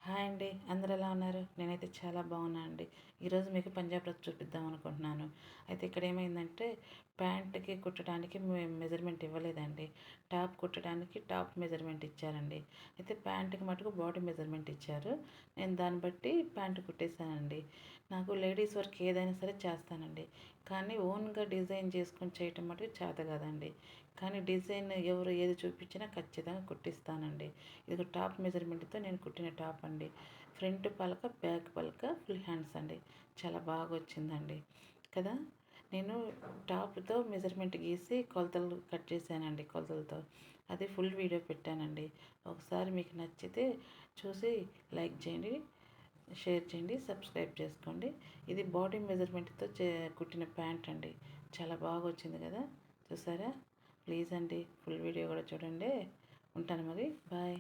Hi అండి, అందరూ ఎలా ఉన్నారు? నేనైతే చాలా బాగున్నా అండి. ఈరోజు మీకు పంజాబ్ డ్రెస్ చూపిద్దాం అనుకుంటున్నాను. అయితే ఇక్కడ ఏమైందంటే ప్యాంట్కి కుట్టడానికి మెజర్మెంట్ ఇవ్వలేదండి. టాప్ కుట్టడానికి టాప్ మెజర్మెంట్ ఇచ్చారండి. అయితే ప్యాంట్కి మటుకు బాడీ మెజర్మెంట్ ఇచ్చారు. నేను దాన్ని బట్టి ప్యాంట్ కుట్టేశానండి. నాకు లేడీస్ వర్క్ ఏదైనా సరే చేస్తానండి. కానీ ఓన్గా డిజైన్ చేసుకొని చేయటం మటుకు చేత కాదండి. కానీ డిజైన్ ఎవరు ఏది చూపించినా ఖచ్చితంగా కుట్టిస్తానండి. ఇది టాప్ మెజర్మెంట్తో నేను కుట్టిన టాప్ అండి. ఫ్రంట్ పలక, బ్యాక్ పలక, ఫుల్ హ్యాండ్స్ అండి. చాలా బాగా వచ్చిందండి కదా. నేను టాప్తో మెజర్మెంట్ గీసి కొలతలు కట్ చేశానండి, కొలతలతో. అది ఫుల్ వీడియో పెట్టానండి. ఒకసారి మీకు నచ్చితే చూసి లైక్ చేయండి, షేర్ చేయండి, సబ్స్క్రైబ్ చేసుకోండి. ఇది బాడీ మెజర్మెంట్తో కుట్టిన ప్యాంట్ అండి. చాలా బాగా వచ్చింది కదా, చూసారా? ప్లీజ్ అండి, ఫుల్ వీడియో కూడా చూడండి. ఉంటాను మరి, బాయ్.